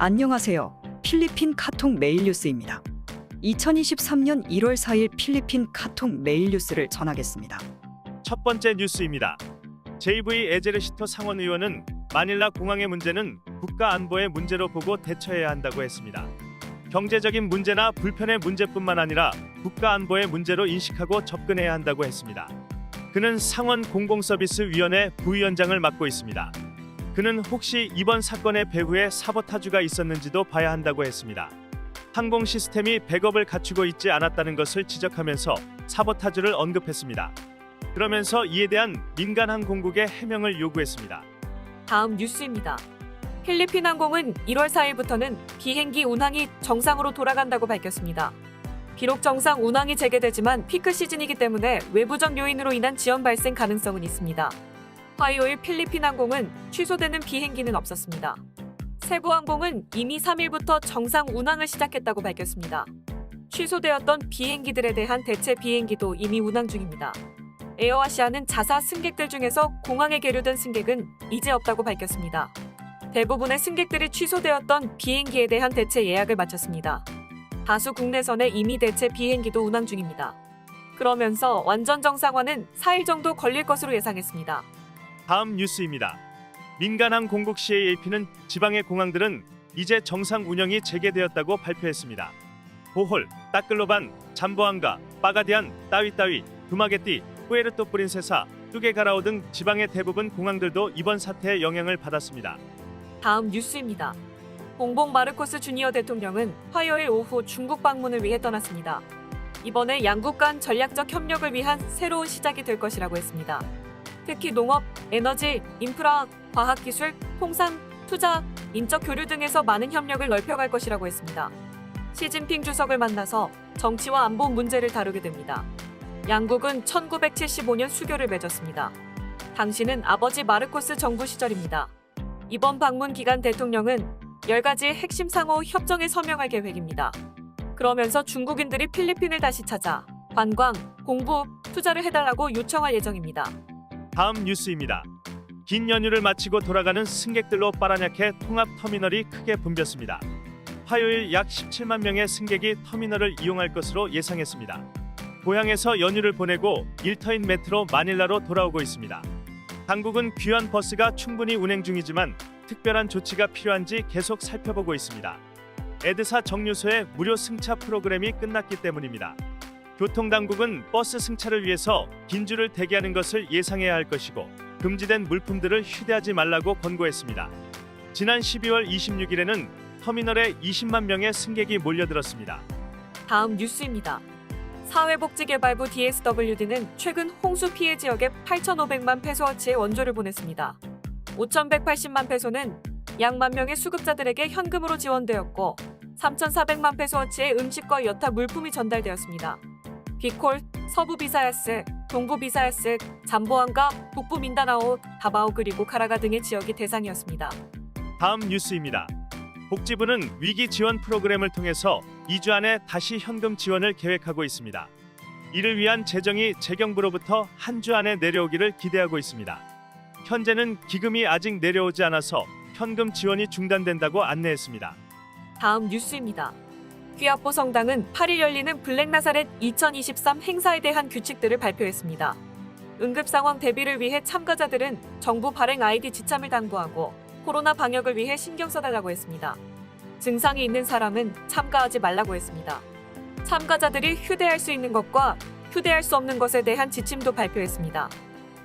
안녕하세요. 필리핀 카톡 메일뉴스입니다. 2023년 1월 4일 필리핀 카톡 메일뉴스를 전하겠습니다. 첫 번째 뉴스입니다. JV 에제르시토 상원 의원은 마닐라 공항의 문제는 국가 안보의 문제로 보고 대처해야 한다고 했습니다. 경제적인 문제나 불편의 문제뿐만 아니라 국가 안보의 문제로 인식하고 접근해야 한다고 했습니다. 그는 상원 공공서비스위원회 부위원장을 맡고 있습니다. 그는 혹시 이번 사건의 배후에 사보타주가 있었는지도 봐야 한다고 했습니다. 항공 시스템이 백업을 갖추고 있지 않았다는 것을 지적하면서 사보타주를 언급했습니다. 그러면서 이에 대한 민간 항공국의 해명을 요구했습니다. 다음 뉴스입니다. 필리핀 항공은 1월 4일부터는 비행기 운항이 정상으로 돌아간다고 밝혔습니다. 비록 정상 운항이 재개되지만 피크 시즌이기 때문에 외부적 요인으로 인한 지연 발생 가능성은 있습니다. 화요일 필리핀 항공은 취소되는 비행기는 없었습니다. 세부항공은 이미 3일부터 정상 운항을 시작했다고 밝혔습니다. 취소되었던 비행기들에 대한 대체 비행기도 이미 운항 중입니다. 에어아시아는 자사 승객들 중에서 공항에 계류된 승객은 이제 없다고 밝혔습니다. 대부분의 승객들이 취소되었던 비행기에 대한 대체 예약을 마쳤습니다. 다수 국내선에 이미 대체 비행기도 운항 중입니다. 그러면서 완전 정상화는 4일 정도 걸릴 것으로 예상했습니다. 다음 뉴스입니다. 민간항공국 CAAP는 지방의 공항들은 이제 정상 운영이 재개되었다고 발표했습니다. 보홀, 따클로반, 잠보안가, 빠가디안, 따위따위, 두마게띠, 푸에르토 프린세사, 뚜게가라오 등 지방의 대부분 공항들도 이번 사태의 영향을 받았습니다. 다음 뉴스입니다. 봉봉 마르코스 주니어 대통령은 화요일 오후 중국 방문을 위해 떠났습니다. 이번에 양국 간 전략적 협력을 위한 새로운 시작이 될 것이라고 했습니다. 특히 농업, 에너지, 인프라, 과학기술, 통상, 투자, 인적 교류 등에서 많은 협력을 넓혀갈 것이라고 했습니다. 시진핑 주석을 만나서 정치와 안보 문제를 다루게 됩니다. 양국은 1975년 수교를 맺었습니다. 당시는 아버지 마르코스 정부 시절입니다. 이번 방문 기간 대통령은 10가지 핵심 상호 협정에 서명할 계획입니다. 그러면서 중국인들이 필리핀을 다시 찾아 관광, 공부, 투자를 해달라고 요청할 예정입니다. 다음 뉴스입니다. 긴 연휴를 마치고 돌아가는 승객들로 빠라냐케 통합터미널이 크게 붐볐습니다. 화요일 약 17만 명의 승객이 터미널을 이용할 것으로 예상했습니다. 고향에서 연휴를 보내고 일터인 메트로 마닐라로 돌아오고 있습니다. 당국은 귀환 버스가 충분히 운행 중이지만 특별한 조치가 필요한지 계속 살펴보고 있습니다. 에드사 정류소의 무료 승차 프로그램이 끝났기 때문입니다. 교통당국은 버스 승차를 위해서 긴 줄을 대기하는 것을 예상해야 할 것이고 금지된 물품들을 휴대하지 말라고 권고했습니다. 지난 12월 26일에는 터미널에 20만 명의 승객이 몰려들었습니다. 다음 뉴스입니다. 사회복지개발부 DSWD는 최근 홍수 피해 지역에 8,500만 페소어치의 원조를 보냈습니다. 5,180만 페소는 약 1만 명의 수급자들에게 현금으로 지원되었고 3,400만 페소어치의 음식과 여타 물품이 전달되었습니다. 비콜, 서부 비사야스, 동부 비사야스, 잠보안과 북부 민다나오, 다바오 그리고 카라가 등의 지역이 대상이었습니다. 다음 뉴스입니다. 복지부는 위기 지원 프로그램을 통해서 2주 안에 다시 현금 지원을 계획하고 있습니다. 이를 위한 재정이 재경부로부터 한 주 안에 내려오기를 기대하고 있습니다. 현재는 기금이 아직 내려오지 않아서 현금 지원이 중단된다고 안내했습니다. 다음 뉴스입니다. 휘아포 성당은 8일 열리는 블랙나사렛 2023 행사에 대한 규칙들을 발표했습니다. 응급 상황 대비를 위해 참가자들은 정부 발행 아이디 지참을 당부하고 코로나 방역을 위해 신경 써달라고 했습니다. 증상이 있는 사람은 참가하지 말라고 했습니다. 참가자들이 휴대할 수 있는 것과 휴대할 수 없는 것에 대한 지침도 발표했습니다.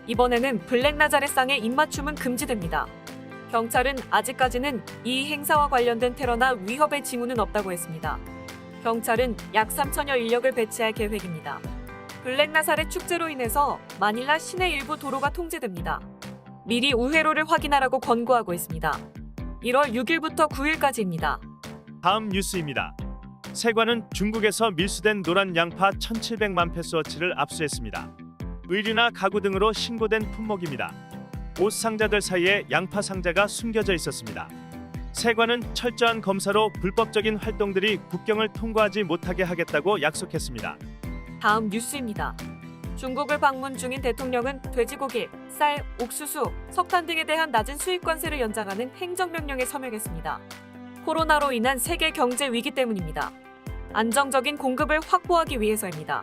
이번에는 블랙나자렛상의 입맞춤은 금지됩니다. 경찰은 아직까지는 이 행사와 관련된 테러나 위협의 징후는 없다고 했습니다. 경찰은 약 3,000여 인력을 배치할 계획입니다. 블랙나사렛 축제로 인해서 마닐라 시내 일부 도로가 통제됩니다. 미리 우회로를 확인하라고 권고하고 있습니다. 1월 6일부터 9일까지입니다. 다음 뉴스입니다. 세관은 중국에서 밀수된 노란 양파 1,700만 페소어치를 압수했습니다. 의류나 가구 등으로 신고된 품목입니다. 옷 상자들 사이에 양파 상자가 숨겨져 있었습니다. 세관은 철저한 검사로 불법적인 활동들이 국경을 통과하지 못하게 하겠다고 약속했습니다. 다음 뉴스입니다. 중국을 방문 중인 대통령은 돼지고기, 쌀, 옥수수, 석탄 등에 대한 낮은 수입 관세를 연장하는 행정명령에 서명했습니다. 코로나로 인한 세계 경제 위기 때문입니다. 안정적인 공급을 확보하기 위해서입니다.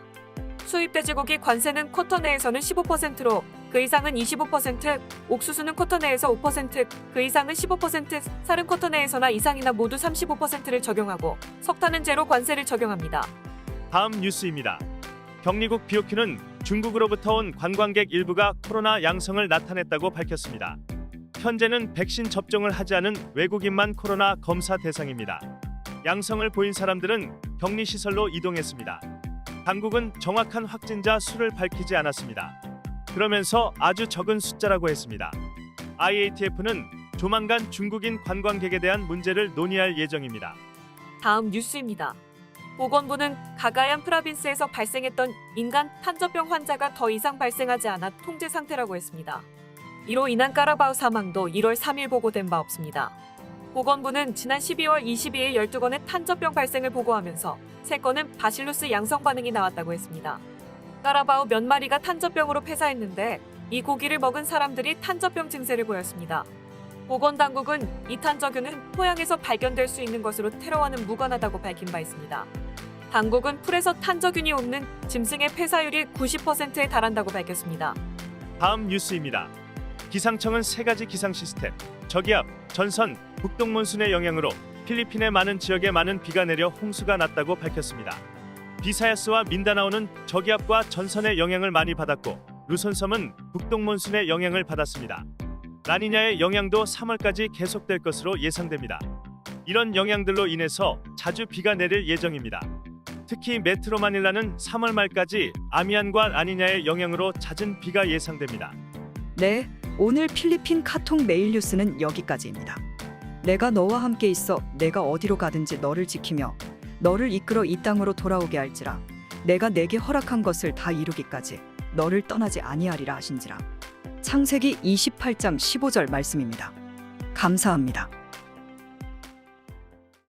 수입 돼지고기 관세는 쿼터 내에서는 15%로 그 이상은 25%, 옥수수는 쿼터 내에서 5%, 그 이상은 15%, 쌀은 쿼터 내에서나 이상이나 모두 35%를 적용하고 석탄은 제로 관세를 적용합니다. 다음 뉴스입니다. 격리국 BOQ는 중국으로부터 온 관광객 일부가 코로나 양성을 나타냈다고 밝혔습니다. 현재는 백신 접종을 하지 않은 외국인만 코로나 검사 대상입니다. 양성을 보인 사람들은 격리시설로 이동했습니다. 당국은 정확한 확진자 수를 밝히지 않았습니다. 그러면서 아주 적은 숫자라고 했습니다. IATF는 조만간 중국인 관광객에 대한 문제를 논의할 예정입니다. 다음 뉴스입니다. 보건부는 가가얀 프라빈스에서 발생했던 인간 탄저병 환자가 더 이상 발생하지 않아 통제 상태라고 했습니다. 이로 인한 까라바오 사망도 1월 3일 보고된 바 없습니다. 보건부는 지난 12월 22일 12건의 탄저병 발생을 보고하면서 3건은 바실루스 양성 반응이 나왔다고 했습니다. 까라바오 몇 마리가 탄저병으로 폐사했는데 이 고기를 먹은 사람들이 탄저병 증세를 보였습니다. 보건당국은 이 탄저균은 토양에서 발견될 수 있는 것으로 테러와는 무관하다고 밝힌 바 있습니다. 당국은 풀에서 탄저균이 없는 짐승의 폐사율이 90%에 달한다고 밝혔습니다. 다음 뉴스입니다. 기상청은 3가지 기상 시스템, 저기압, 전선, 북동몬순의 영향으로 필리핀의 많은 지역에 많은 비가 내려 홍수가 났다고 밝혔습니다. 비사야스와 민다나오는 저기압과 전선의 영향을 많이 받았고 루손섬은 북동몬순의 영향을 받았습니다. 라니냐의 영향도 3월까지 계속될 것으로 예상됩니다. 이런 영향들로 인해서 자주 비가 내릴 예정입니다. 특히 메트로 마닐라는 3월 말까지 아미안과 라니냐의 영향으로 잦은 비가 예상됩니다. 네, 오늘 필리핀 카톡 메일 뉴스는 여기까지입니다. 내가 너와 함께 있어 내가 어디로 가든지 너를 지키며 너를 이끌어 이 땅으로 돌아오게 할지라 내가 내게 허락한 것을 다 이루기까지 너를 떠나지 아니하리라 하신지라. 창세기 28장 15절 말씀입니다. 감사합니다.